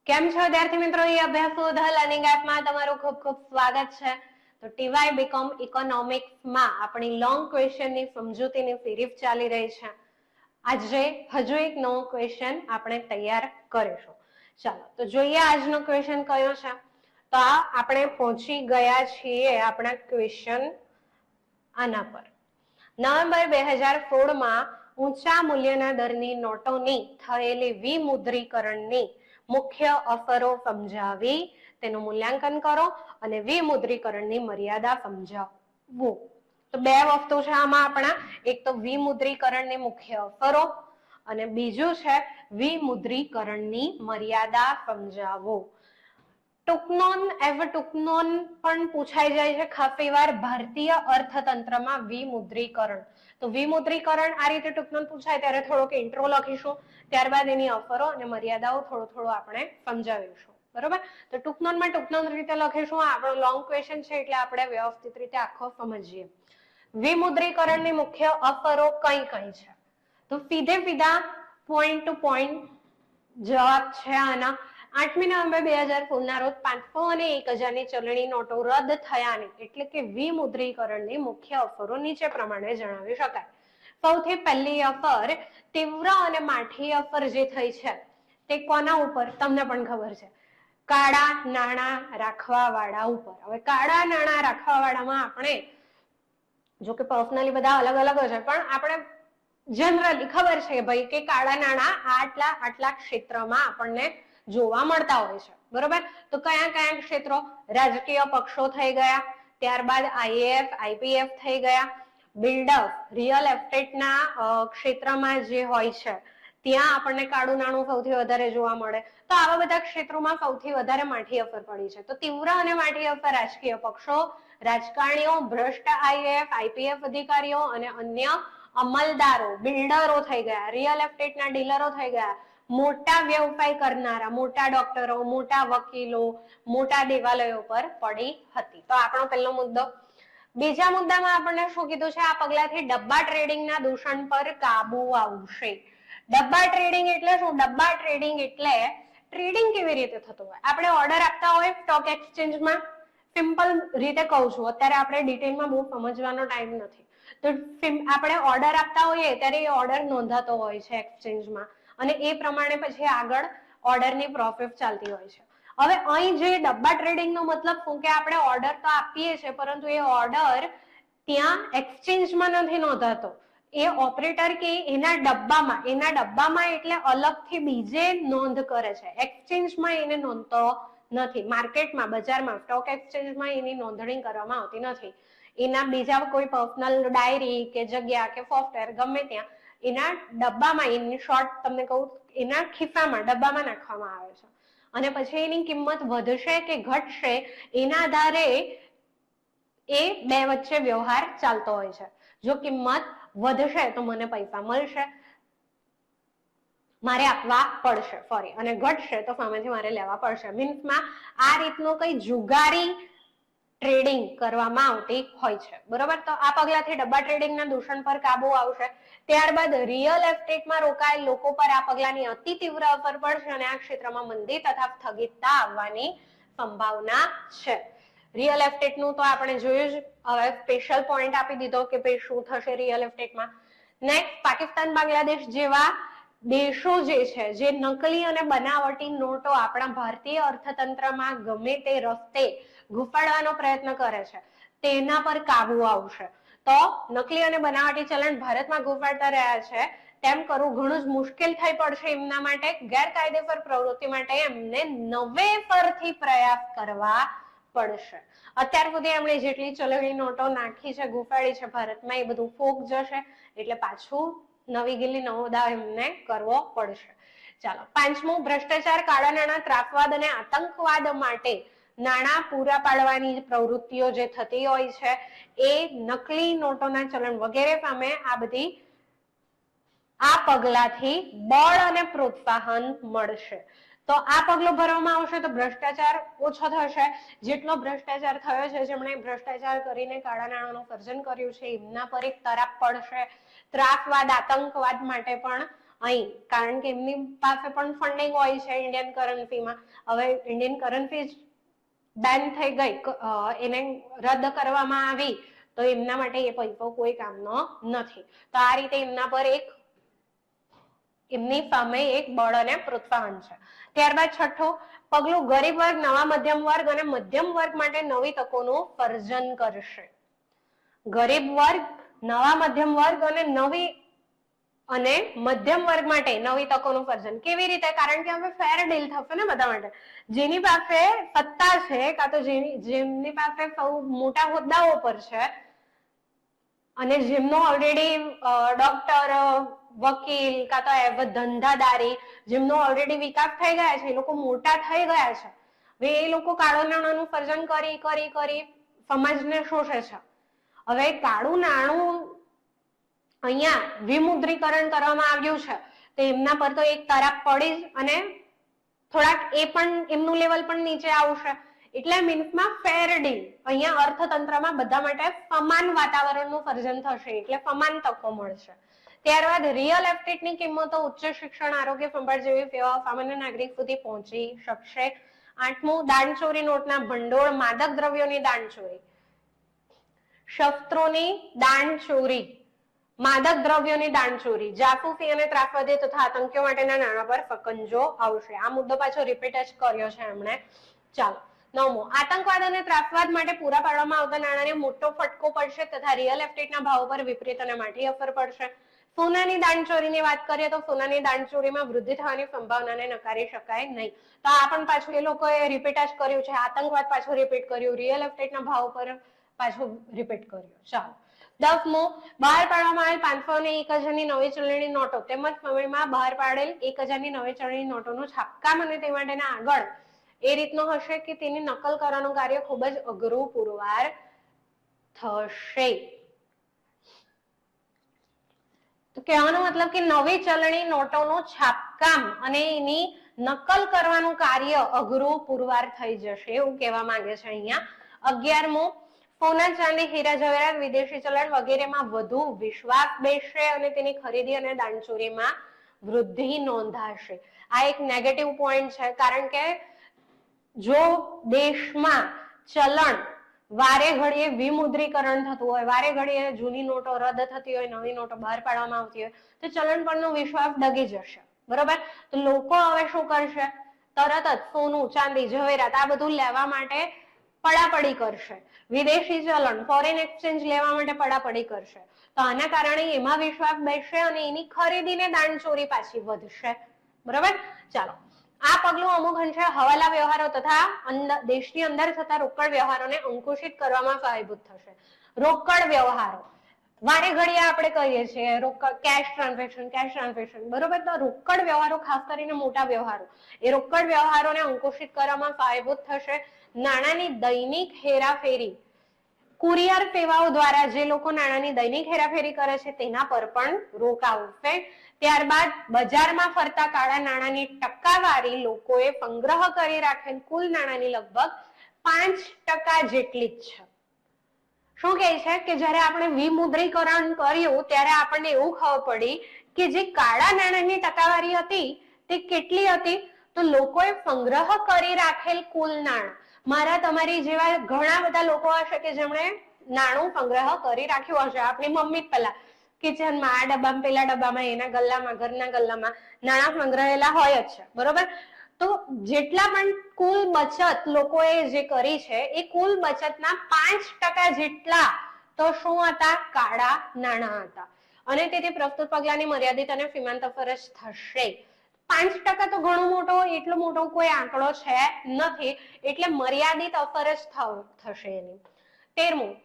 કેમ છો વિદ્યાર્થી મિત્રો? એ અભ્યાસ શોધ લર્નિંગ એપમાં તમારું ખૂબ ખૂબ સ્વાગત છે. તો ટીવાય બીકોમ ઇકોનોમિક્સમાં આપણી લોંગ ક્વેશ્ચનની સમજૂતીની સિરીઝ ચાલી રહી છે. આજે હજુ એક નવો ક્વેશ્ચન આપણે તૈયાર કરીશું. ચાલો તો જોઈએ આજનો ક્વેશ્ચન કયો છે. તો આપણે પહોંચી ગયા છીએ આપણા ક્વેશ્ચન આના પર. નવેમ્બર 2016 ઊંચા મૂલ્યના દરની નોટોની થયેલી વિમુદ્રીકરણની મુખ્ય અસરો સમજાવી તેનું મૂલ્યાંકન કરો અને વિમુદ્રીકરણની મર્યાદા સમજાવો. તો બે વસ્તુ છે આમાં આપણા, એક તો વિમુદ્રીકરણની મુખ્ય અસરો અને બીજું છે વિમુદ્રીકરણની મર્યાદા સમજાવો. ટૂંકનોન ટૂંકનોન પણ પૂછાઈ જાય છે ખાસી વાર ભારતીય અર્થતંત્રમાં વિમુદ્રીકરણ. તો વિમુદ્રીકરણ આ રીતે ટૂંકનોન પૂછાય ત્યારે થોડોક ઇન્ટ્રો લખીશું, ત્યારબાદ એની અસરો અને મર્યાદાઓ થોડું આપણે સમજાવીશું. બરોબર? તો ટૂંકનોન રીતે લખીશું. આપણો લોંગ ક્વેશ્ચન છે એટલે આપણે વ્યવસ્થિત રીતે આખો સમજીએ. વિમુદ્રીકરણની મુખ્ય અસરો કઈ કઈ છે? તો સીધા પોઈન્ટ ટુ પોઈન્ટ જવાબ છે આના. 8મી નવેમ્બર 2016 ના રોજ 500 અને 1000ની ચલણી નોટો રદ થયાની એટલે કે વિમુદ્રીકરણની મુખ્ય અસરો નીચે પ્રમાણે જણાવી શકાય. સૌથી પહેલી અસર તીવ્ર અને માઠી અસર જે થઈ છે તે કોના ઉપર? તમને પણ ખબર છે, કાળા નાણાં રાખવા વાળા ઉપર. હવે કાળા નાણાં રાખવા વાળામાં આપણે જો કે પર્સનલી બધા અલગ અલગ છે, પણ આપણે જનરલી ખબર છે ભાઈ કે કાળા નાણાં આટલા ક્ષેત્રમાં આપણને જોવા મળતા હોય છે. બરોબર? તો કયા કયા ક્ષેત્રો? રાજકીય પક્ષો થઈ ગયા, ત્યારબાદ આઈએએફ આઈપીએફ થઈ ગયા, બિલ્ડઅપ રિયલ એસ્ટેટના ક્ષેત્રમાં જે હોય છે ત્યાં આપણને કાળું નાણું સૌથી વધારે જોવા મળે. તો આવા બધા ક્ષેત્રોમાં સૌથી વધારે માઠી અસર પડી છે. તો તીવ્ર અને માઠી અસર રાજકીય પક્ષો, રાજકારણીઓ, ભ્રષ્ટ આઈએએફ આઈપીએફ અધિકારીઓ અને અન્ય અમલદારો, બિલ્ડરો થઈ ગયા, રિયલ એસ્ટેટના ડીલરો થઈ ગયા, મોટા વ્યવસાય કરનારા, મોટા ડોક્ટરો, મોટા વકીલો, મોટા દેવાલયો પર પડી હતી. તો આપણો પહેલો મુદ્દો. બીજા મુદ્દામાં આપણને શું કીધું છે? આ પગલાથી ડબ્બા ટ્રેડિંગના દૂષણ પર કાબુ આવશે. ડબ્બા ટ્રેડિંગ એટલે શું? ડબ્બા ટ્રેડિંગ એટલે ટ્રેડિંગ કેવી રીતે થતું હોય? આપણે ઓર્ડર આપતા હોય સ્ટોક એક્સચેન્જમાં, સિમ્પલ રીતે કહું છું, અત્યારે આપણે ડિટેલમાં બહુ સમજવાનો ટાઈમ નથી. તો આપણે ઓર્ડર આપતા હોઈએ ત્યારે એ ઓર્ડર નોંધાતો હોય છે એક્સચેન્જમાં અને એ પ્રમાણે પછી આગળ ઓર્ડરની પ્રોસેસ ચાલતી હોય છે. હવે અહીં જે ડબ્બા ટ્રેડિંગ નો મતલબ શું કે આપણે ઓર્ડર તો આપીએ છીએ પરંતુ એ ઓર્ડર ત્યાં એક્સચેન્જમાં નથી નોંધાતો. એ ઓપરેટર કે એના ડબ્બામાં એટલે અલગથી બીજે નોંધ કરે છે. એક્સચેન્જમાં એને નોંધતો નથી. માર્કેટમાં, બજારમાં, સ્ટોક એક્સચેન્જમાં એની નોંધણી કરવામાં આવતી નથી. એના બીજા કોઈ પર્સનલ ડાયરી કે જગ્યા કે સોફ્ટવેર ગમે ત્યાં એના ડબ્બામાં, ઇન શોર્ટ તમને કહું, એના ખિસ્સામાં ડબ્બામાં નાખવામાં આવે છે અને પછી એની કિંમત વધશે કે ઘટશે એના આધારે એ બે વચ્ચે વ્યવહાર ચાલતો હોય છે. જો કિંમત વધશે તો મને પૈસા મળશે, મારે આપવા પડશે, સોરી, અને ઘટશે તો સામેથી મારે લેવા પડશે. મીન્સમાં આ રીતનું કઈ જુગારી ટ્રેડિંગ કરવામાં આવતી હોય છે. બરોબર? તો આ પગલાથી ડબ્બા ટ્રેડિંગના દૂષણ પર કાબુ આવશે. ત્યારબાદ રિયલ એસ્ટેટમાં રોકાયેલ લોકો પર આ પગલાની અતિ તીવ્ર અસર પડશે અને આ ક્ષેત્રમાં મંદી તથા સ્થગિતતા આવવાની સંભાવના છે. રિયલ એસ્ટેટનું તો આપણે જોયું જ, હવે સ્પેશિયલ પોઈન્ટ આપી દીધો કે ભાઈ શું થશે રિયલ એસ્ટેટમાં. નેક્સ્ટ, પાકિસ્તાન, બાંગ્લાદેશ જેવા દેશો જે છે જે નકલી અને બનાવટી નોટો આપણા ભારતીય અર્થતંત્રમાં ગમે તે રસ્તે ઘુસાડવાનો પ્રયત્ન કરે છે તેના પર કાબુ આવશે. તો નકલી અને બનાવટી ચલણ ભારતમાં ઘુસાડતા રહ્યા છે તેમ કરવું ઘણું જ મુશ્કેલ થઈ પડશે એમના માટે. ગેરકાયદેસર પ્રવૃત્તિ માટે એમને નવેસરથી પ્રયાસ કરવા પડશે. અત્યાર સુધી એમણે જેટલી ચલણી નોટો નાખી છે, ઘુસાડી છે ભારતમાં, એ બધું ફોક જશે એટલે પાછું નવી ગીલી નવો દાવ એમને કરવો પડશે. ચાલો, પાંચમું, ભ્રષ્ટાચાર, કાળા નાણાં, ત્રાસવાદ અને આતંકવાદ માટે નાણાં પૂરા પાડવાની પ્રવૃત્તિઓ જે થતી હોય છે એ નકલી નોટોના ચલણ વગેરે સામે આ પગલાથી બળ અને પ્રોત્સાહન મળશે. તો આ પગલું ભરવામાં આવશે તો ભ્રષ્ટાચાર ઓછો થશે. જેટલો ભ્રષ્ટાચાર થયો છે, જેમણે ભ્રષ્ટાચાર કરીને કાળા નાણાંનું સર્જન કર્યું છે એમના પર એક તરાપ પડશે. ત્રાસવાદ, આતંકવાદ માટે પણ અહીં, કારણ કે એમની પાસે પણ ફંડિંગ હોય છે ઇન્ડિયન કરન્સીમાં. હવે ઇન્ડિયન કરન્સી બેન થઈ ગઈ, એને રદ કરવામાં આવી, તો એમના માટે એ પૈસો કોઈ કામનો નથી. તો આ રીતે એમના પર એમની સામે એક બળ અને પ્રોત્સાહન છે. ત્યારબાદ છઠ્ઠું પગલું, ગરીબ વર્ગ, નવા મધ્યમ વર્ગ અને મધ્યમ વર્ગ માટે નવી તકોનું સર્જન કરશે. ગરીબ વર્ગ, નવા મધ્યમ વર્ગ અને મધ્યમ વર્ગ માટે નવી તકોનું સર્જન. કેવી રીતે? કારણ કે હવે ફેર ડીલ થશે ને બધા માટે. જેની પાસે સત્તા છે, કાં તો જેમની પાસે સૌ મોટા હોદ્દાઓ પર છે અને જેમનો ઓલરેડી ડોક્ટર, વકીલ, કાં તો એઝ ધંધાદારી, જેમનો ઓલરેડી વિકાસ થઈ ગયા છે, એ લોકો મોટા થઈ ગયા છે, હવે એ લોકો કાળું નાણાંનું સર્જન કરી કરી કરી સમાજને શોષે છે. હવે કાળું નાણું અહીંયા વિમુદ્રીકરણ કરવામાં આવ્યું છે, તો એમના પર તો એક તરાપ પડી જ, અને થોડાક એ પણ એમનું લેવલ પણ નીચે આવશે. એટલે મીન્સમાં ફેર ડીલ, અહીંયા અર્થતંત્રમાં બધા માટે સમાન વાતાવરણનું સર્જન થશે, એટલે સમાન તકો મળશે. ત્યારબાદ રિયલ એસ્ટેટની કિંમતો ઉચ્ચ શિક્ષણ, આરોગ્ય સંભાળ જેવી સેવાઓ સામાન્ય નાગરિક સુધી પહોંચી શકશે. 8મું દાણચોરી નોટના ભંડોળ, માદક દ્રવ્યોની દાણચોરી, શસ્ત્રોની દાણચોરી, માદક દ્રવ્યોની દાણચોરી, જાસૂસી અને ત્રાસવાદી તથા આતંકીઓ માટેના નાણાં પર સકંજો આવશે. આ મુદ્દો પાછો રિપીટ જ કર્યો છે એમણે. ચાલો 9મો આતંકવાદ અને ત્રાસવાદ માટે પૂરા પાડવામાં આવતા નાણાંને મોટો ફટકો પડશે તથા રિયલ એસ્ટેટના ભાવ પર વિપરીત અને માઠી અસર પડશે. સોનાની દાણચોરીની વાત કરીએ તો સોનાની દાણચોરીમાં વૃદ્ધિ થવાની સંભાવનાને નકારી શકાય નહીં. તો આ પણ પાછું એ લોકોએ રિપીટ જ કર્યું છે. આતંકવાદ પાછું રિપીટ કર્યું, રિયલ એસ્ટેટના ભાવ પર પાછું રિપીટ કર્યું. ચાલો 10મો બહાર પાડવામાં આવેલ 500 અને 1000ની નવી ચલણી નોટો તેમજ સમયમાં બહાર પાડેલ 1000ની નવી ચલણી નોટોનું છાપકામ અને તે માટેના આગળ એ રીતનો હશે કે તેની નકલ કરવાનું કાર્ય ખૂબ જ અઘરું પુરવાર થશે. તો કહેવાનો મતલબ કે નવી ચલણી નોટોનું છાપકામ અને એની નકલ કરવાનું કાર્ય અઘરું પુરવાર થઈ જશે, એવું કહેવા માંગે છે અહીંયા. 11મો સોના, ચાંદી, હીરા જવેરાત, વિદેશી ચલણ વગેરેમાં વધુ વિશ્વાસ બેસશે અને તેની ખરીદી અને દાણચોરીમાં વૃદ્ધિ નોંધાશે. આ એક નેગેટિવ પોઈન્ટ છે, કારણ કે જો દેશમાં ચલણ વારે ઘડીએ વિમુદ્રીકરણ થતું હોય, વારે ઘડીએ જૂની નોટો રદ થતી હોય, નવી નોટો બહાર પાડવામાં આવતી હોય, તો ચલણ પરનો વિશ્વાસ ડગી જશે. બરોબર? તો લોકો હવે શું કરશે? તરત જ સોનું, ચાંદી, જવેરાત આ બધું લેવા માટે પડાપડી કરશે. વિદેશી ચલણ, ફોરેન એક્સચેન્જ લેવા માટે પડાપડી કરશે. તો આના કારણે એમાં વિશ્વાસ બેસશે અને એની ખરીદીને દાણચોરી પાછી વધશે. બરોબર? ચાલો, આ પગલું અમુક અંશે હવાલા વ્યવહારો તથા દેશની અંદર થતા રોકડ વ્યવહારોને અંકુશિત કરવામાં સહાયભૂત થશે. રોકડ વ્યવહારો વારે ઘડીએ આપણે કહીએ છીએ રોકડ, કેશ ટ્રાન્ઝેક્શન, બરોબર? તો રોકડ વ્યવહારો, ખાસ કરીને મોટા વ્યવહારો, એ રોકડ વ્યવહારોને અંકુશિત કરવામાં સહાયભૂત થશે. નાણાંની દૈનિક હેરાફેરી, કુરિયર સેવાઓ દ્વારા જે લોકો નાણાંની દૈનિક હેરાફેરી કરે છે તેના પર પણ રોક આવશે. ત્યારબાદ બજારમાં ફરતા કાળા નાણાંની ટકાવારી લોકોએ સંગ્રહ કરી રાખેલ કુલ નાણાંની લગભગ 5% જેટલી જ છે. શું કહે છે કે જ્યારે આપણે વિમુદ્રીકરણ કર્યું ત્યારે આપણને એવું ખબર પડી કે જે કાળા નાણાંની ટકાવારી હતી તે કેટલી હતી? તો લોકોએ સંગ્રહ કરી રાખેલ કુલ નાણાં, મારા તમારી જેવા ઘણા બધા લોકો હશે કે જેમણે નાણું સંગ્રહ કરી રાખ્યું હશે. આપણી મમ્મી જ પેલા કિચનમાં આ ડબ્બામાં, પેલા ડબ્બામાં, એના ગલ્લામાં, ઘરના ગલ્લામાં નાણાં સંગ્રહેલા હોય જ છે. બરોબર? તો જેટલા પણ કુલ બચત લોકોએ જે કરી છે એ કુલ બચતના 5% જેટલા તો શું હતા? કાળા નાણાં હતા. અને તેથી પ્રસ્તુત પગલાની મર્યાદિત અને સીમાંત અસર જ થશે. 5% તો ઘણો મોટો, એટલો મોટો કોઈ આંકડો છે નથી, એટલે મર્યાદિત અસર જ થશે એની. 13મું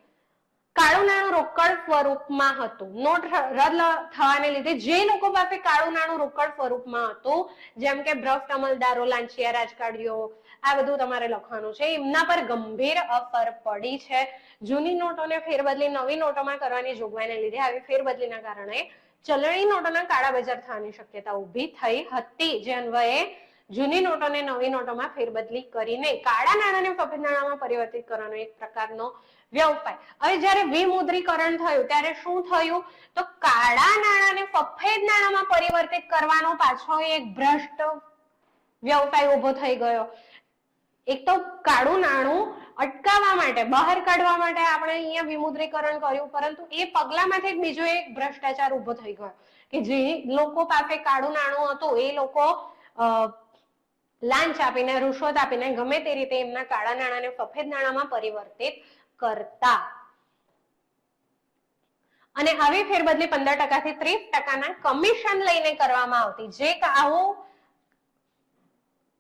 કાળું નાણું રોકડ સ્વરૂપમાં હતું. નોટ રદ થવાને લીધે જે લોકો પાસે કાળું નાણું રોકડ સ્વરૂપમાં હતું, જેમ કે ભ્રષ્ટ અમલદારો, લાંચિયા રાજકારણીઓ, આ બધું તમારે લખવાનું છે, એમના પર ગંભીર અસર પડી છે. જૂની નોટોને ફેરબદલી નવી નોટોમાં કરવાની જોગવાઈને લીધે આવી ફેરબદલીના કારણે ચલણી નોટોના કાળા બજાર થવાની શક્યતા ઊભી થઈ હતી, જે અન્વયે જૂની નોટોને નવી નોટોમાં ફેરબદલી કરીને કાળા નાણાંને સફેદ નાણાંમાં પરિવર્તિત કરવાનો એક પ્રકારનો વ્યવસાય. હવે જ્યારે વિમુદ્રીકરણ થયું ત્યારે શું થયું? તો કાળા નાણાંને સફેદ નાણાંમાં પરિવર્તિત કરવાનો પાછો એક ભ્રષ્ટ વ્યવસાય ઉભો થઈ ગયો. એક તો કાળું નાણું અટકાવવા માટે, બહાર કાઢવા માટે આપણે અહીંયા વિમુદ્રીકરણ કર્યું, પરંતુ એ પગલામાંથી બીજો એક ભ્રષ્ટાચાર ઉભો થઈ ગયો કે જે લોકો પાસે કાળું નાણું હતું એ લોકો લાંચ આપીને, રૂશ્વત આપીને ગમે તે રીતે એમના કાળા નાણાંને સફેદ નાણાંમાં પરિવર્તિત કરતા. અને આવી ફેરબદલી 15% થી 30% કમિશન લઈને કરવામાં આવતી. જે આવું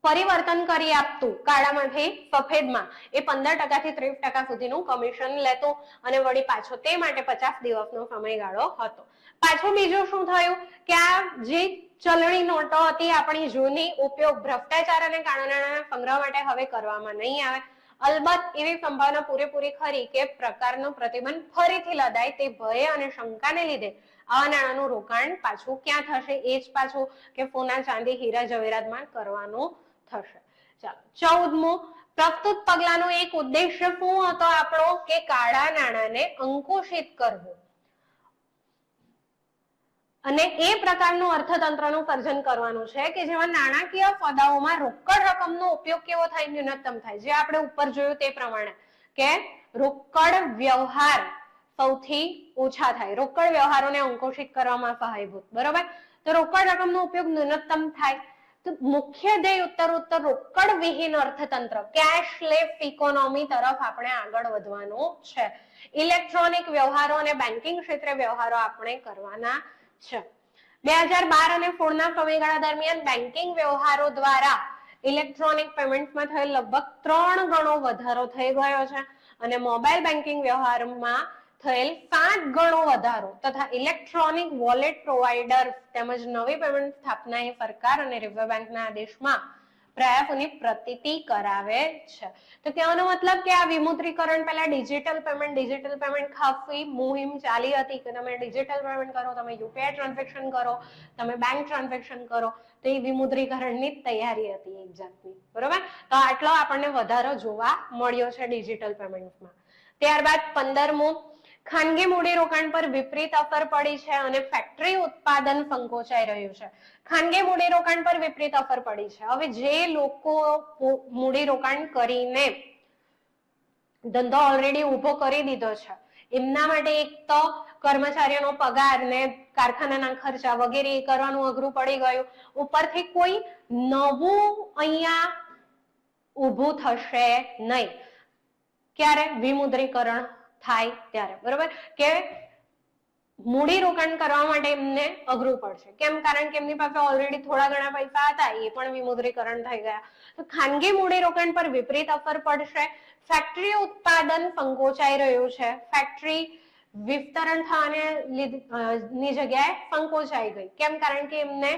પરિવર્તન કરી આપતું કાળામાંથી સફેદમાં એ 15% થી 30% સુધીનું કમિશન લેતું અને વળી પાછો તે માટે 50 દિવસનો સમયગાળો હતો. પાછું બીજું શું થયું કે આ જે ચલણી નોટો હતી આપણી જૂની, ઉપયોગ ભ્રષ્ટાચાર અને કાળા નાણાંના સંગ્રહ માટે હવે કરવામાં નહીં આવે. અલબત્ત એવી સંભાવના પૂરેપૂરી ખરી કે પ્રકારનો પ્રતિબંધ ફરીથી લદાય તે ભય અને શંકાને લીધે આવા નાણાંનું રોકાણ પાછું ક્યાં થશે? એ જ પાછું કે સોના, ચાંદી, હીરા જવેરાતમાં કરવાનું થશે. ચાલો 14મું, પ્રસ્તુત પગલાનો એક ઉદ્દેશ્ય શું હતો આપણો? કે કાળા નાણાંને અંકુશિત કરવું અને એ પ્રકારનું અર્થતંત્રનું સર્જન કરવાનું છે કે જેમાં નાણાકીય સોદાઓમાં રોકડ રકમનો ઉપયોગ કેવો થાય? ન્યૂનતમ થાય. જે આપણે ઉપર જોયું તે પ્રમાણે કે રોકડ વ્યવહાર સૌથી ઓછા થાય, રોકડ વ્યવહારોને અંકુશિત કરવામાં સહાયભૂત. બરોબર? તો રોકડ રકમનો ઉપયોગ ન્યૂનતમ થાય. તો મુખ્ય ધ્યેય ઉત્તરોત્તર રોકડ વિહીન અર્થતંત્ર, કેશલેસ ઇકોનોમી તરફ આપણે આગળ વધવાનું છે. ઇલેક્ટ્રોનિક વ્યવહારો અને બેન્કિંગ ક્ષેત્રે વ્યવહારો આપણે કરવાના છે. 2012 અને 16 ના સમયગાળા દરમિયાન બેન્કિંગ વ્યવહારો દ્વારા ઇલેક્ટ્રોનિક પેમેન્ટમાં થયેલ લગભગ 3 ગણો વધારો થઈ ગયો છે અને મોબાઈલ બેન્કિંગ વ્યવહારમાં થયેલ 7 ગણો વધારો તથા ઇલેક્ટ્રોનિક વોલેટ પ્રોવાઈડર તેમજ નવી પેમેન્ટ સ્થાપના એ સરકાર અને રિઝર્વ બેંકના આદેશમાં પ્રયાસોની પ્રતીતિ કરાવે છે. તો કહેવાનો મતલબ કે આ વિમુદ્રીકરણ પહેલા ડિજિટલ પેમેન્ટ ખાસી મુહિમ ચાલી હતી કે તમે ડિજિટલ પેમેન્ટ કરો, તમે યુપીઆઈ ટ્રાન્ઝેક્શન કરો, તમે બેંક ટ્રાન્ઝેક્શન કરો. તો એ વિમુદ્રીકરણની તૈયારી હતી એક જાતની. બરોબર? તો આટલો આપણને વધારો જોવા મળ્યો છે ડિજિટલ પેમેન્ટમાં. ત્યારબાદ 15મું, ખાનગી મૂડીરોકાણ પર વિપરીત અસર પડી છે અને ફેક્ટરી ઉત્પાદન સંકોચાઈ રહ્યું છે. ખાનગી મૂડીરોકાણ પર વિપરીત અસર પડી છે. હવે જે લોકો મૂડીરોકાણ કરીને ધંધો ઓલરેડી ઉભો કરી દીધો છે એમના માટે એક તો કર્મચારીઓનો પગાર ને કારખાનાના ખર્ચા વગેરે કરવાનું અઘરું પડી ગયું. ઉપરથી કોઈ નવું અહીંયા ઊભું થશે નહીં. ક્યારે? વિમુદ્રીકરણ થાય ત્યારે. બરોબર? કે મૂડી રોકાણ કરવા માટે એમને અઘરું પડશે. કેમ? કારણ કે એમની પાસે ઓલરેડી થોડા ઘણા પૈસા હતા, એ પણ વિમુદ્રીકરણ થઈ ગયા. તો ખાનગી મૂડી રોકાણ પર વિપરીત અસર પડશે. ફેક્ટરી ઉત્પાદન સંકોચાઈ રહ્યું છે. ફેક્ટરી વિસ્તરણ થવાને ની જગ્યાએ સંકોચાઈ ગઈ. કેમ? કારણ કે એમને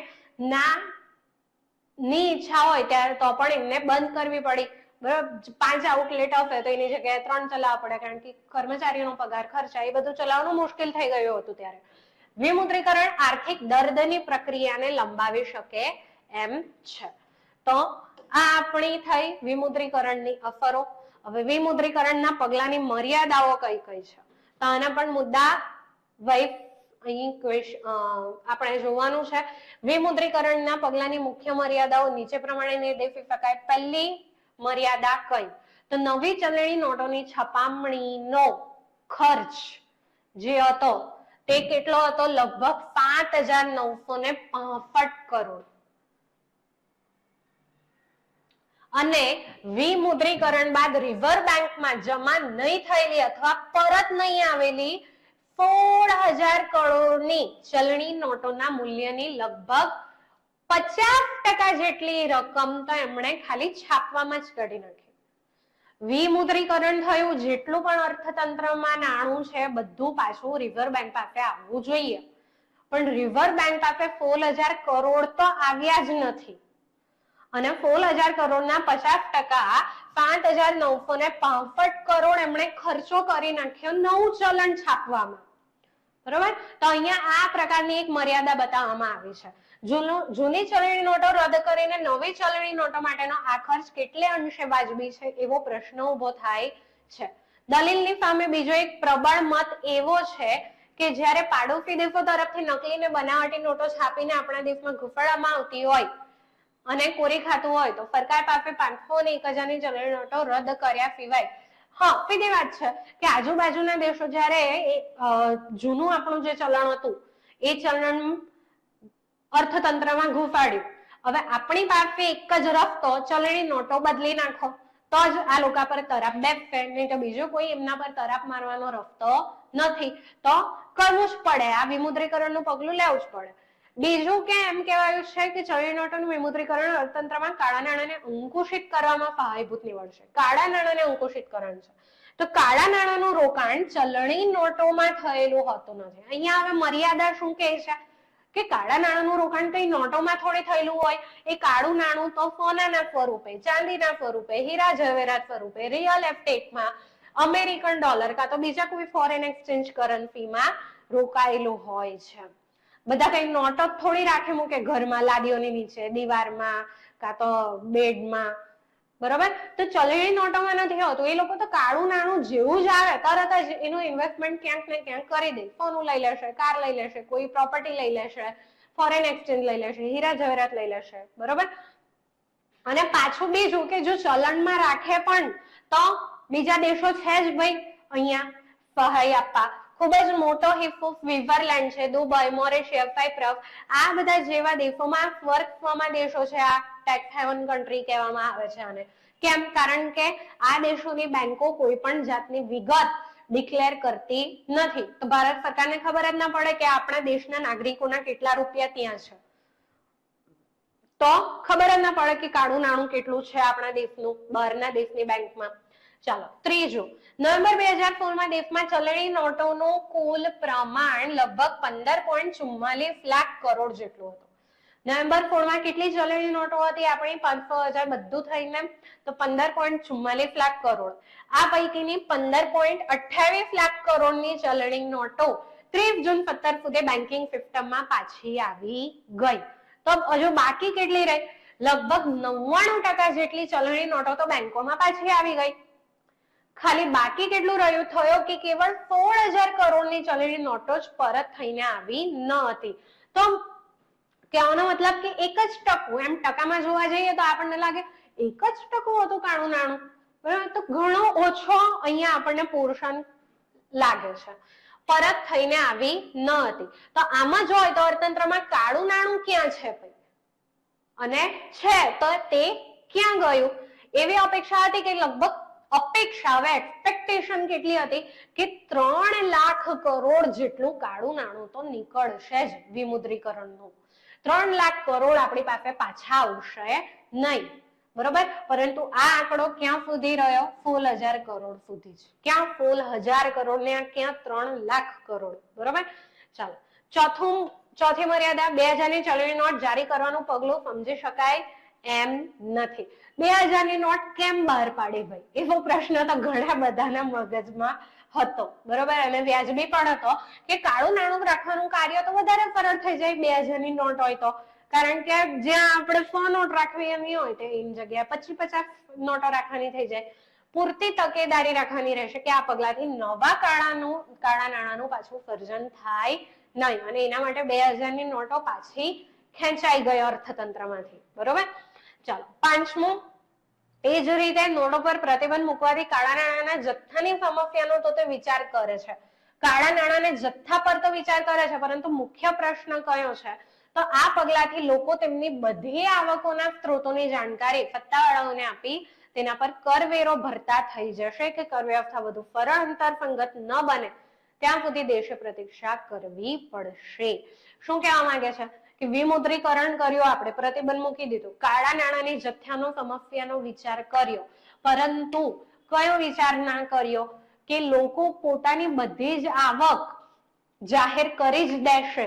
ની ઈચ્છા હોય ત્યારે તો પણ એમને બંધ કરવી પડી. બરાબર? 5 આઉટલેટ હશે તો એની જગ્યાએ 3 ચલાવવા પડે, કારણ કે કર્મચારીઓનો પગાર, ખર્ચા એ બધું ચલાવવાનું મુશ્કેલ થઈ ગયું હતું ત્યારે. વિમુદ્રીકરણ આર્થિક દર્દની પ્રક્રિયાને લંબાવી શકે એમ છે. તો આ આપણી થઈ વિમુદ્રીકરણની અસરો. હવે વિમુદ્રીકરણના પગલાની મર્યાદાઓ કઈ કઈ છે તો આના પણ મુદ્દા અહીં આપણે જોવાનું છે. વિમુદ્રીકરણના પગલાની મુખ્ય મર્યાદાઓ નીચે પ્રમાણે નિર્દેશી શકાય. પહેલી મર્યાદા કઈ? તો નવી ચલણી નોટોની છપામણીનો ખર્ચ જે હતો તે કેટલો હતો? લગભગ 7,965 કરોડ. અને વિમુદ્રીકરણ બાદ રિઝર્વ બેંકમાં જમા નહીં થયેલી અથવા પરત નહીં આવેલી 16,000 કરોડની ચલણી નોટોના મૂલ્યની લગભગ 50% જેટલી રકમ તો એમણે ખાલી છાપવામાં જ કાઢી નાખી. વિમુદ્રીકરણ થયું, જેટલું પણ અર્થતંત્રમાં નાણું છે બધું પાછું રિઝર્વ બેંક પાસે આવવું જોઈએ, પણ રિઝર્વ બેંક પાસે 16,000 કરોડ તો આવ્યા જ નથી. અને 16,000 કરોડના 50% 7,965 કરોડ એમણે ખર્ચો કરી નાખ્યો નવું ચલણ છાપવામાં. બરોબર. તો અહીંયા આ પ્રકારની એક મર્યાદા બતાવવામાં આવી છે. જૂની ચલણી નોટો રદ કરીને નવી ચલણી નોટો માટેનો આ ખર્ચ કેટલે અંશે વાજબી છે એવો પ્રશ્ન ઉભો થાય છે. દલીલની સામે બીજો એક પ્રબળ મત એવો છે કે જ્યારે પાડોશી દેશો તરફથી નકલી ને બનાવટી નોટો છાપીને આપણા દેશમાં ઘૂંટવામાં આવતી હોય અને કોરી ખાતું હોય તો સરકાર પાસે 500 અને 1000 ની ચલણી નોટો રદ કર્યા સિવાય, હા સીધી વાત છે કે આજુબાજુના દેશો જ્યારે જૂનું આપણું જે ચલણ હતું એ ચલણ અર્થતંત્રમાં ઘૂંસાડ્યું. હવે આપણી પાસે એક જ રસ્તો ચલણી નોટો બદલી નાખો તો જ આ લોકો પર તરાપ બેસશે, નહીં તો બીજો કોઈ એમના પર તરાપ મારવાનો રસ્તો નથી. તો કરવું જ પડે, આ વિમુદ્રીકરણનું પગલું લેવું જ પડે. બીજું કે એમ કહેવાયું છે કે ચલણી નોટોનું વિમુદ્રીકરણ અર્થતંત્રમાં કાળા નાણાંને અંકુશિત કરવામાં સહાયભૂત નીવડશે. કાળા નાણાંને અંકુશિતકરણ છે. તો કાળા નાણાંનું રોકાણ ચલણી નોટોમાં થયેલું હોતું નથી. અહીંયા હવે મર્યાદા શું કહે છે કે કાળા નાણાંનું રોકાણ કઈ નોટોમાં થોડી થયેલું હોય. એ કાળું નાણું તો સોનાના સ્વરૂપે, ચાંદીના સ્વરૂપે, હીરા જવેરાત સ્વરૂપે, રિયલ એસ્ટેટમાં, અમેરિકન ડોલર કાં તો બીજા કોઈ ફોરેન એક્સચેન્જ કરન્સીમાં રોકાયેલું હોય છે. બધા કઈ નોટો થોડી રાખે મૂકે ઘરમાં, લાદીઓની નીચે, દીવારમાં કાં તો બેડમાં, બરોબર. તો ચલણી નોટોમાં નથી હોતું. એ લોકો તો કાળું નાણું જેવું જ આવે તરત જ એનું ઇન્વેસ્ટમેન્ટ ક્યાંક ને ક્યાંક કરી દે. સોનું લઈ લેશે, કાર લઈ લેશે, કોઈ પ્રોપર્ટી લઈ લેશે, ફોરેન એક્સચેન્જ લઈ લેશે, હીરા જવેરાત લઈ લેશે, બરોબર. અને પાછું બીજું કે જો ચલણમાં રાખે પણ તો બીજા દેશો છે જ ભાઈ અહીંયા સહાય આપવા. ખૂબ જ મોટો હિસ્સો સ્વિટ્ઝરલેન્ડ છે, દુબઈ, મોરેશિયસ, સાયપ્રસ, આ બધા જેવા દેશોમાં સ્વર્ગસ્વમાં દેશો છે. આ ટેક્સ હેવન કન્ટ્રી કહેવામાં આવે છે આને. કેમ? કારણ કે આ દેશોની બેંકો કોઈ પણ જાતની વિગત ડિક્લેર કરતી નથી. તો ભારત સરકારને ખબર જ ના પડે કે આપણા દેશના નાગરિકોના કેટલા રૂપિયા ત્યાં છે. તો ખબર જ ના પડે કે કાળું નાણું કેટલું છે આપણા દેશનું બહારના દેશની બેંકમાં. ચાલો ત્રીજું, નવેમ્બર 2016 માં દેશમાં ચલણી નોટોનું કુલ પ્રમાણ લગભગ 15.44 લાખ કરોડ જેટલું હતું. નવેમ્બર 16 માં કેટલી ચલણી નોટો હતી આપણી? 500,000 બધું થઈને તો 15.44 લાખ કરોડ. આ પૈકીની 15.28 લાખ કરોડની ચલણી નોટો 30 જૂન 17 સુધી બેન્કિંગ સિસ્ટમમાં પાછી આવી ગઈ. તો હજુ બાકી કેટલી રહી? લગભગ 99% જેટલી ચલણી નોટો તો બેંકોમાં પાછી આવી ગઈ. ખાલી બાકી કેટલું રહ્યું થયો કે કેવળ 16,000 કરોડની ચલણી નોટો જ પરત થઈને આવી ન હતી. તો કહેવાનો મતલબ કે 1% એમ ટકામાં જોવા જઈએ તો આપણને લાગે 1% હતું કાળું નાણું, બરાબર. તો ઘણો ઓછો અહીંયા આપણને પોર્શન લાગે છે. પરત થઈને આવી ન હતી. તો આમાં જોઈએ તો અર્થતંત્રમાં કાળું નાણું ક્યાં છે ભાઈ? અને છે તો તે ક્યાં ગયું? એવી અપેક્ષા હતી કે લગભગ અપેક્ષા, હવે એક્સપેક્ટેશન કેટલી હતી કે 3 લાખ કરોડ જેટલું કાળું નાણું તો નીકળશે જ વિમુદ્રીકરણનું. 3 લાખ કરોડ આપણી પાસે પાછા આવશે નહીં, બરોબર. પરંતુ આ આંકડો ક્યાં સુધી રહ્યો? 16,000 કરોડ સુધી જ. ક્યાં 16,000 કરોડ ને ક્યાં 3 લાખ કરોડ, બરોબર. ચાલો ચોથી મર્યાદા, 2000 ની ચલણી નોટ જારી કરવાનું પગલું સમજી શકાય એમ નથી. 2000 ની નોટ કેમ બહાર પાડી ભાઈ? એવો પ્રશ્ન તો ઘણા બધાના મગજમાં હતો, બરોબર. અને વ્યાજબી પણ હતો કે કાળું નાણું રાખવાનું કાર્ય તો વધારે સરળ થઈ જાય 2000 ની નોટ હોય તો. કારણ કે જ્યાં આપણે 100 નોટ રાખવી એની હોય તો એની જગ્યાએ 25-50 નોટો રાખવાની થઈ જાય. પૂરતી તકેદારી રાખવાની રહેશે કે આ પગલાથી નવા કાળા નાણાંનું પાછું સર્જન થાય નહીં. અને એના માટે 2000 ની નોટો પાછી ખેંચાઈ ગઈ અર્થતંત્રમાંથી, બરોબર. ચાલો પાંચમું, એ જ રીતે નોટો પર પ્રતિબંધ મૂકવાથી કાળા નાણાંના જથ્થાની સમસ્યાનો તો તે વિચાર કરે છે. કાળા નાણાંના જથ્થા પર તો વિચાર કરે છે, પરંતુ મુખ્ય પ્રશ્ન કયો છે? તો આ પગલાથી લોકો તેમની બધી આવકોના સ્ત્રોતોની જાણકારી સત્તાવાળાઓને આપી તેના પર કરવેરો ભરતા થઈ જશે કે કર વ્યવસ્થા વધુ સરળ અંતરસંગત ન બને ત્યાં સુધી દેશે પ્રતીક્ષા કરવી પડશે. શું કહેવા માંગે છે કે વિમુદ્રીકરણ કર્યું, આપણે પ્રતિબંધ મૂકી દીધું, કાળા નાણાંની જથ્થાનો સમસ્યાનો વિચાર કર્યો, પરંતુ કયો વિચાર ના કર્યો કે લોકો પોતાની બધી જ આવક જાહેર કરી જ દેશે.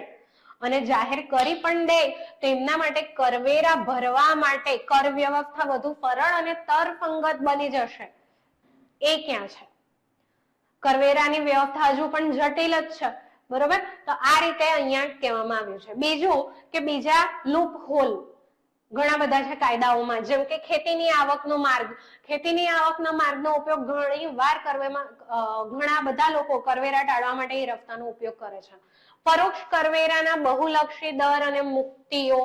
અને જાહેર કરી પણ દે તો એમના માટે કરવેરા ભરવા માટે કર વ્યવસ્થા વધુ સરળ અને તર્કસંગત બની જશે. એ ક્યાં છે? કરવેરાની વ્યવસ્થા હજુ પણ જટિલ જ છે. બરોબર. તો આ રીતે અહીંયા કહેવામાં આવ્યું છે. બીજું કે બીજા લૂપ હોલ ઘણા બધા છે કાયદાઓમાં, જેમ કે ખેતીની આવકનો માર્ગ. ખેતીની આવકના માર્ગનો ઉપયોગ ઘણી વાર ઘણા બધા લોકો કરવેરા ટાળવા માટે એ રસ્તાનો ઉપયોગ કરે છે. પરોક્ષ કરવેરાના બહુલક્ષી દર અને મુક્તિઓ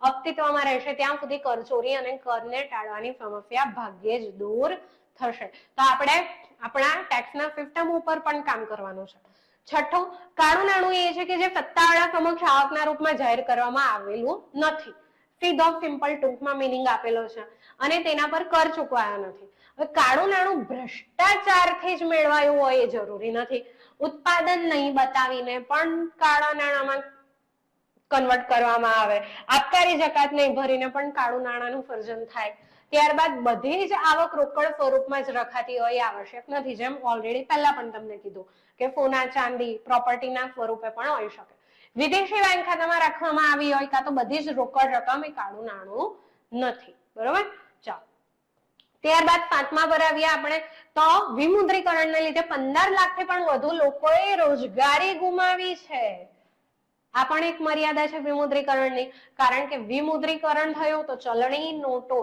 અસ્તિત્વમાં રહેશે ત્યાં સુધી કરચોરી અને કરને ટાળવાની સમસ્યા ભાગ્યે જ દૂર થશે. તો આપણે આપણા ટેક્સના સિસ્ટમ ઉપર પણ કામ કરવાનું છે. છઠ્ઠું, કાળું નાણું એ છે કે જે સત્તાવાળા સમક્ષ આવકના રૂપમાં જાહેર કરવામાં આવેલું નથી. સીધો સિમ્પલ ટૂંકમાં મિનિંગ આપેલો છે અને તેના પર કર ચૂકવાયો નથી. હવે કાળું નાણું ભ્રષ્ટાચારથી જ મેળવાયું હોય એ જરૂરી નથી. ઉત્પાદન નહીં બતાવીને પણ કાળા નાણાંમાં કન્વર્ટ કરવામાં આવે, આબકારી જકાત નહીં ભરીને પણ કાળું નાણાંનું સર્જન થાય. ત્યારબાદ બધી જ આવક રોકડ સ્વરૂપમાં જ રખાતી હોય એ આવશ્યક નથી. જેમ ઓલરેડી પહેલા પણ તમને કીધું કે સોના ચાંદી પ્રોપર્ટીના સ્વરૂપે પણ હોઈ શકે. વિદેશી બેંક ખાતામાં રાખવામાં આવી હોય કાં તો બધી જ રોકડ રકમ એ કાળું નાણું નથી. બરોબર. ચાલો, ત્યારબાદ પાંચમા પર આવીએ આપણે. તો વિમુદ્રીકરણને લીધે 15 લાખથી પણ વધુ લોકોએ રોજગારી ગુમાવી છે. આ પણ એક મર્યાદા છે વિમુદ્રીકરણની, કારણ કે વિમુદ્રીકરણ થયું તો ચલણી નોટો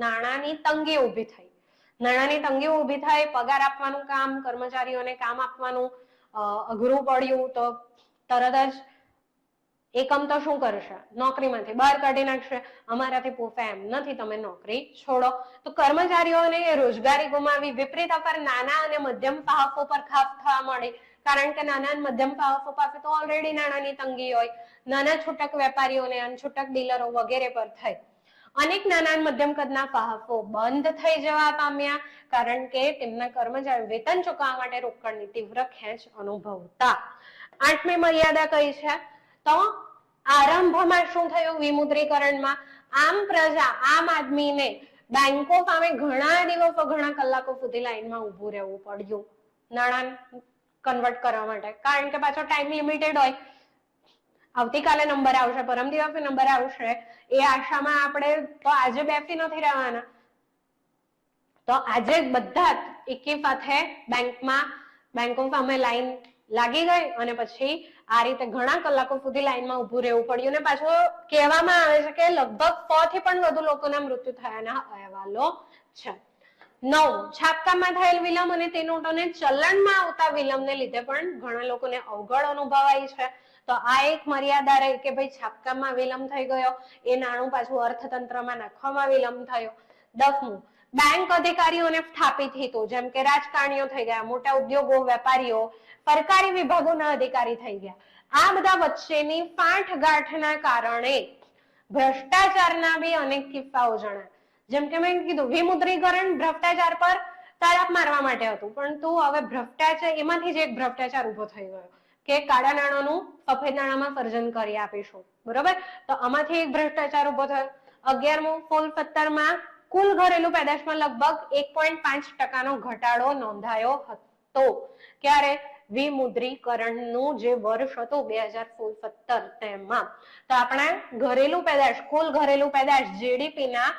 નાણાંની તંગી ઉભી થઈ. નાણાંની તંગી ઉભી થાય, પગાર આપવાનું કામ, કર્મચારીઓને કામ આપવાનું અઘરું પડ્યું, તો તરત જ એકમ તો શું કરશે? નોકરીમાંથી બહાર કાઢી નાખશે. અમારાથી પોસાય એમ નથી, તમે નોકરી છોડો. તો કર્મચારીઓને રોજગારી ગુમાવી. વિપરીત અસર નાના અને મધ્યમ સાહસો પર ખાસ થવા મળી, કારણ કે નાના અને મધ્યમ સાહસો પાસે તો ઓલરેડી નાણાંની તંગી હોય. નાના છૂટક વેપારીઓને અને છૂટક ડીલરો વગેરે પર થઈ. અનેક નાના અને મધ્યમ કદના સાહસો બંધ થઈ જવા પામ્યા, કારણ કે તેમના કર્મચારીઓ વેતન ચૂકવવા માટે રોકડની તીવ્ર ખેંચ અનુભવતા. આઠમી મર્યાદા કઈ છે? તો આરંભમાં શું થયું વિમુદ્રીકરણમાં? આમ આદમીને બેંકો સામે ઘણા દિવસો ઘણા કલાકો સુધી લાઈનમાં ઉભું રહેવું પડ્યું નાણાં કન્વર્ટ કરવા માટે, કારણ કે પાછો ટાઈમ લિમિટેડ હોય. આવતીકાલે નંબર આવશે, પરમ દિવસે નંબર આવશે, એ આશામાં આપણે તો આજે બેસી નથી રહેવાના. તો આજે બધા એકી સાથે બેંકો સામે લાઈન લાગી ગઈ અને પછી આ રીતે ઘણા કલાકો સુધી લાઈનમાં ઉભું રહેવું પડ્યું. અને પાછું કહેવામાં આવે છે કે લગભગ 100 થી પણ વધુ લોકોના મૃત્યુ થયાના અહેવાલો છે. 9, છાપકામમાં થયેલ વિલંબ અને તે નોટોને ચલણમાં આવતા વિલંબને લીધે પણ ઘણા લોકોને અવગણ અનુભવાય છે. તો આ એક મર્યાદા રહી કે ભાઈ છાપકામમાં વિલંબ થઈ ગયો, એ નાણું પાછું અર્થતંત્રમાં નાખવામાં વિલંબ થયો. 10મું, બેંક અધિકારીઓને સ્થાપિત હિતો, જેમ કે રાજકારણીઓ થઈ ગયા, મોટા ઉદ્યોગો, વેપારીઓ, સરકારી વિભાગોના અધિકારી થઈ ગયા, આ બધા વચ્ચેની સાંઠગાંઠના કારણે ભ્રષ્ટાચારના બી અનેક કિસ્સાઓ જણાય. જેમ કે મેં કીધું વિમુદ્રીકરણ ભ્રષ્ટાચાર પર તાળાપ મારવા માટે હતું, પરંતુ હવે ભ્રષ્ટાચાર એમાંથી જ એક ભ્રષ્ટાચાર ઉભો થઈ ગયો કે કાળા નાણાંનું સફેદ નાણાંમાં સર્જન કરી આપીશું. બરોબર. તો આમાંથી એક ભ્રષ્ટાચાર ઉભો થયો. 11મું, ફૂલ 17માં કુલ ઘરેલું પેદાશમાં લગભગ 1.5% ઘટાડો નોંધાયો હતો. ક્યારે? વિમુદ્રીકરણનું જે વર્ષ હતું 2017 તેમાં. તો આપણે ઘરેલું પેદાશ, કુલ ઘરેલું પેદાશ જીડીપી ના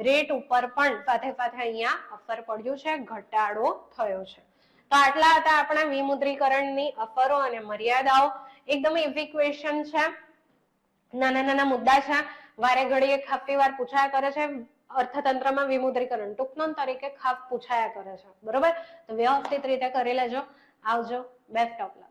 રેટ ઉપર પણ સાથે સાથે અહીંયા અસર પડ્યું છે, ઘટાડો થયો છે. તો આટલા હતા આપણા વિમુદ્રીકરણની અસરો અને મર્યાદાઓ. એકદમ ઇઝી ક્વેશ્ચન છે, નાના નાના મુદ્દા છે, વારે ઘડીએ ખાસી વાર પૂછાયા કરે છે. અર્થતંત્રમાં વિમુદ્રીકરણ ટૂંકનોંધ તરીકે ખાસ પૂછાયા કરે છે. બરોબર. તો વ્યવસ્થિત રીતે કરી લેજો. આવજો. Best of luck.